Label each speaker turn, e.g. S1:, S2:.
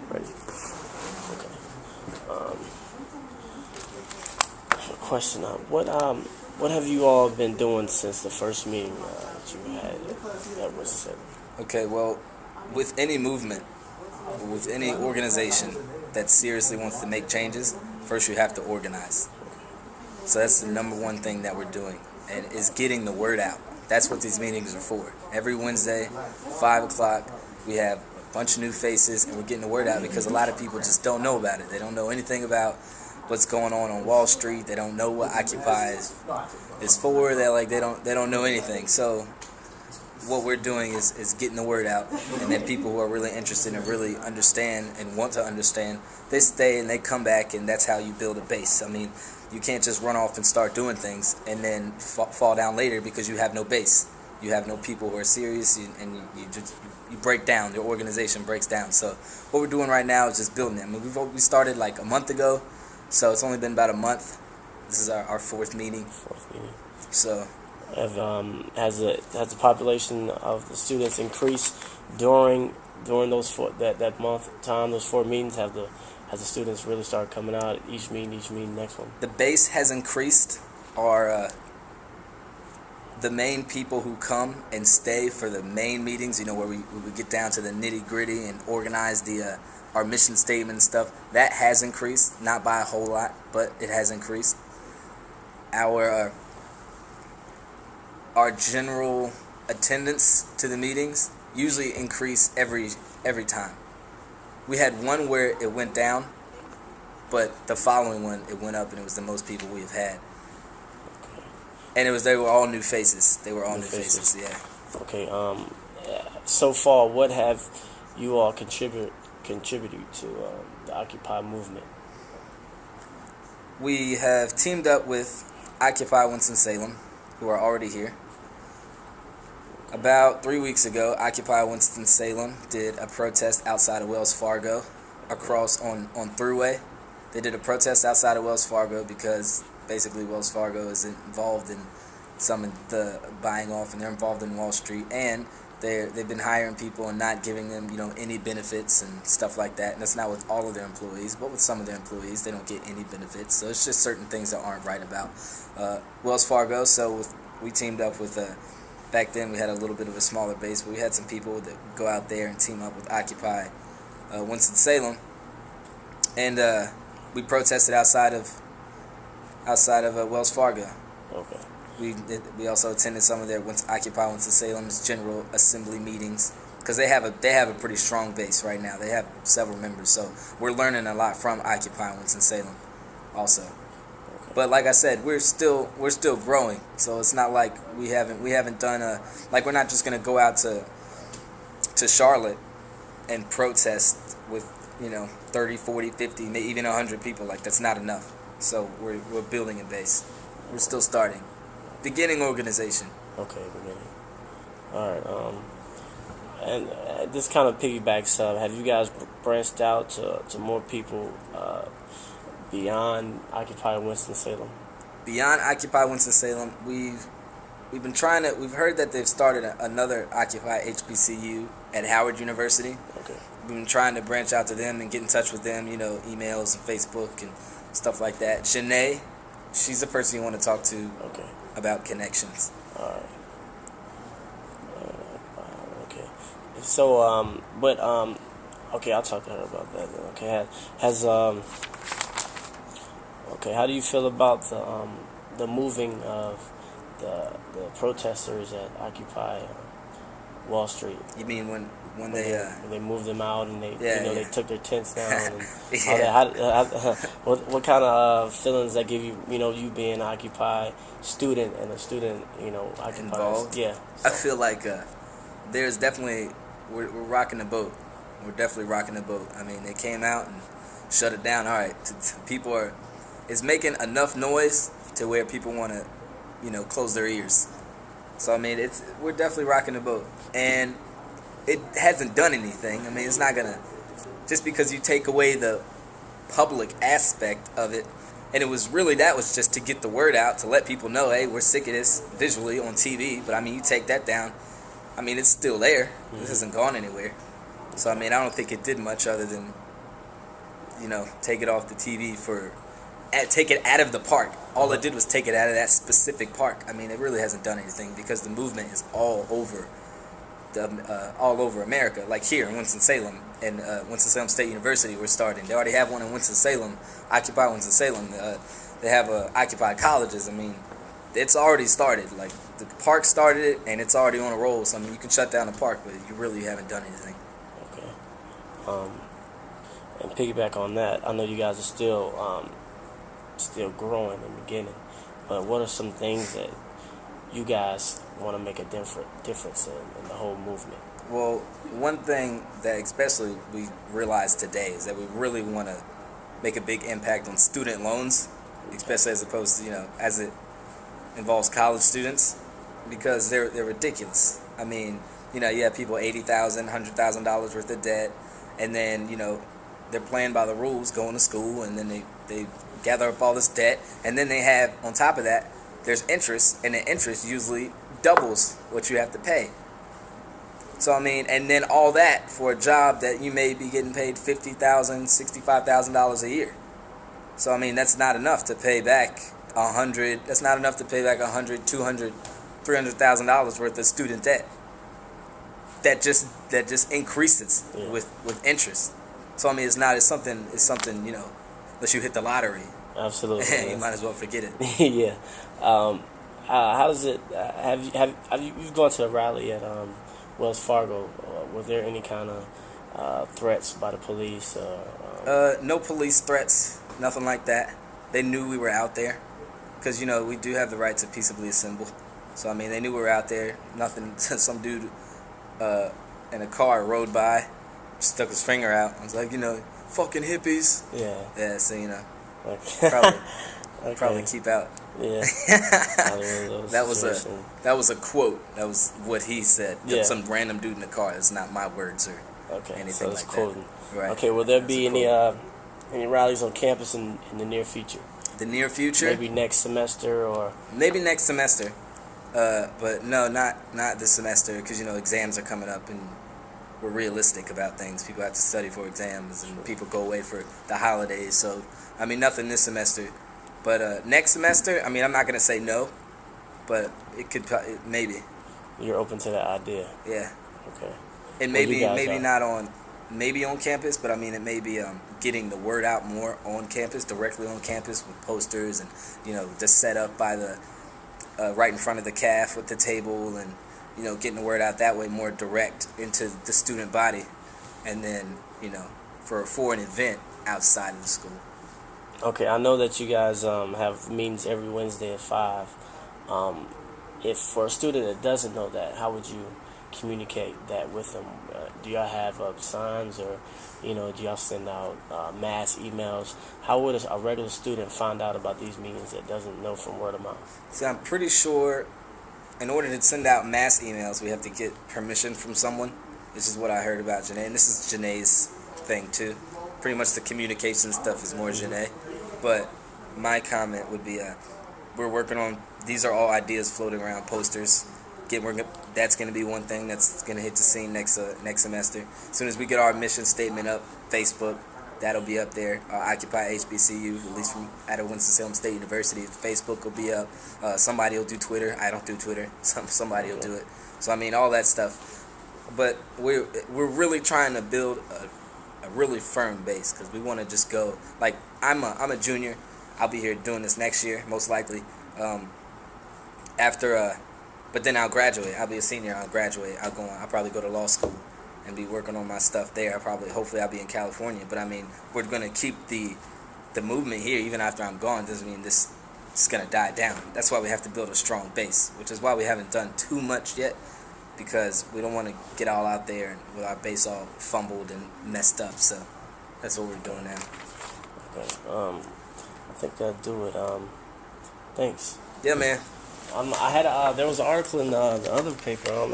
S1: Ready? Okay. Um, Question: what have you all been doing since the first meeting that you had at Winston?
S2: Okay, well, with any movement, with any organization that seriously wants to make changes, first you have to organize. So that's the number one thing that we're doing, and is getting the word out. That's what these meetings are for. Every Wednesday, 5 o'clock, we have a bunch of new faces, and we're getting the word out because a lot of people just don't know about it. They don't know anything about what's going on Wall Street. They don't know what Occupy is for. They don't know anything. So what we're doing is getting the word out, and then people who are really interested and really understand and want to understand, they stay and they come back, and that's how you build a base. I mean, you can't just run off and start doing things and then fall down later because you have no base. You have no people who are serious, and you break down. Your organization breaks down. So what we're doing right now is just building it. I mean, we started like a month ago, so it's only been about a month. This is our fourth meeting. So.
S1: Has the population of the students increased during those that month time, those 4 meetings? Has the students really started coming out each meeting, next one?
S2: The base has increased. The main people who come and stay for the main meetings, where we get down to the nitty gritty and organize our mission statement and stuff, that has increased, not by a whole lot, but it has increased. Our general attendance to the meetings usually increase every time. We had one where it went down, but the following one it went up, and it was the most people we've had. And they were all new faces. They were all new faces. Yeah.
S1: Okay. So far, what have you all contributed to the Occupy movement?
S2: We have teamed up with Occupy Winston-Salem, who are already here. About 3 weeks ago, Occupy Winston-Salem did a protest outside of Wells Fargo, across on Thruway. They did a protest outside of Wells Fargo because basically Wells Fargo is involved in some of the buying off, and they're involved in Wall Street, and they've been hiring people and not giving them any benefits and stuff like that. And that's not with all of their employees, but with some of their employees, they don't get any benefits. So it's just certain things that aren't right about Wells Fargo. So we teamed up with back then we had a little bit of a smaller base, but we had some people that would go out there and team up with Occupy Winston-Salem, and we protested outside of Wells Fargo.
S1: Okay.
S2: We also attended some of their Occupy Winston-Salem's General Assembly meetings, because they have a pretty strong base right now. They have several members, so we're learning a lot from Occupy Winston-Salem also. But like I said, we're still growing, so it's not like we haven't done like we're not just gonna go out to Charlotte and protest with 30, 40, 50, maybe even 100 people. Like, that's not enough. So we're building a base. We're still starting. Beginning organization.
S1: Okay, beginning. All right. And this kind of piggybacks up. Have you guys branched out to more people beyond Occupy Winston-Salem?
S2: Beyond Occupy Winston-Salem, we've been trying to. We've heard that they've started another Occupy HBCU at Howard University.
S1: Okay.
S2: We've been trying to branch out to them and get in touch with them. Emails and Facebook and stuff like that. Janae, she's the person you want to talk to.
S1: Okay.
S2: About connections.
S1: All right. Okay. So, okay, I'll talk to her about that then. Okay. Okay, how do you feel about the moving of the protesters at Occupy Wall Street?
S2: You mean when
S1: when they moved them out and they they took their tents down and
S2: yeah.
S1: all that? What kind of feelings that give you, you being an Occupy student and a student, Occupy
S2: involved?
S1: Yeah.
S2: So. I feel like there's definitely we're rocking the boat. We're definitely rocking the boat. I mean, they came out and shut it down. All right, people it's making enough noise to where people want to, close their ears. So I mean, we're definitely rocking the boat, and it hasn't done anything. I mean, it's not gonna, just because you take away the public aspect of it, and that was just to get the word out, to let people know, hey, we're sick of this visually on TV. But I mean, you take that down, I mean, it's still there. Mm-hmm. This hasn't gone anywhere. So I mean, I don't think it did much other than, take it off the TV take it out of the park. All it did was take it out of that specific park. I mean, it really hasn't done anything because the movement is all over America. Like here in Winston-Salem and Winston-Salem State University, we're starting. They already have one in Winston-Salem, Occupy Winston-Salem. They have Occupy colleges. I mean, it's already started. Like the park started it, and it's already on a roll. So I mean, you can shut down the park, but you really haven't done anything.
S1: Okay. And piggyback on that, I know you guys are still growing in the beginning, but what are some things that you guys want to make a difference in the whole movement?
S2: Well, one thing that especially we realize today is that we really want to make a big impact on student loans, especially as opposed to, as it involves college students, because they're ridiculous. I mean, you have people $80,000, $100,000 worth of debt, and then, they're playing by the rules, going to school, and then they gather up all this debt, and then they have, on top of that, there's interest, and the interest usually doubles what you have to pay. So, I mean, and then all that for a job that you may be getting paid $50,000, $65,000 a year. So, I mean, that's not enough to pay back that's not enough to pay back $100,000, $200,000, $300,000 worth of student debt. That just increases with interest. So, I mean, it's something, unless you hit the lottery.
S1: Absolutely.
S2: You might as well forget it.
S1: Yeah. How does it? Have you've gone to a rally at Wells Fargo? Was there any kind of threats by the police?
S2: No police threats, nothing like that. They knew we were out there, because we do have the right to peaceably assemble. So I mean, they knew we were out there. Nothing. Some dude in a car rode by, stuck his finger out. I was like, fucking hippies.
S1: Yeah.
S2: Yeah. So
S1: Okay.
S2: probably keep out.
S1: Yeah.
S2: That was a quote. That was what he said.
S1: Yeah.
S2: Some random dude in the car. It's not my words or anything
S1: so it's
S2: like
S1: quoting.
S2: that. Right.
S1: Okay. Will there be any rallies on campus in the near future?
S2: The near future?
S1: Maybe next semester or.
S2: Maybe next semester. But no, not this semester, because exams are coming up and we're realistic about things. People have to study for exams and people go away for the holidays. So I mean, nothing this semester. But next semester, I mean, I'm not gonna say no, but it could maybe.
S1: You're open to that idea.
S2: Yeah.
S1: Okay.
S2: And maybe not on campus, but I mean, it may be getting the word out more on campus, directly on campus with posters and the setup by the right in front of the CAF with the table, and getting the word out that way more direct into the student body, and then for an event outside of the school.
S1: Okay, I know that you guys have meetings every Wednesday at 5. If for a student that doesn't know that, how would you communicate that with them? Do y'all have signs, or do y'all send out mass emails? How would a regular student find out about these meetings that doesn't know from word of mouth?
S2: See, I'm pretty sure in order to send out mass emails, we have to get permission from someone. This is what I heard about Janae, and this is Janae's thing too. Pretty much the communication stuff is more Janae. But my comment would be, we're working on, these are all ideas floating around, posters. That's going to be one thing that's going to hit the scene next semester. As soon as we get our mission statement up, Facebook, that'll be up there. Occupy HBCU, at least from out of Winston-Salem State University. Facebook will be up. Somebody will do Twitter. I don't do Twitter. Somebody will do it. So I mean, all that stuff. But we're really trying to build a really firm base, because we want to just go. Like I'm a junior. I'll be here doing this next year, most likely. But then I'll graduate. I'll be a senior. I'll graduate. I'll probably go to law school and be working on my stuff there. Hopefully I'll be in California. But I mean, we're going to keep the movement here even after I'm gone. Doesn't mean this is going to die down. That's why we have to build a strong base, which is why we haven't done too much yet, because we don't want to get all out there with our base all fumbled and messed up. So that's what we're doing now.
S1: Okay. I think that'll do it. Thanks.
S2: Yeah, man.
S1: There was an article in the other paper.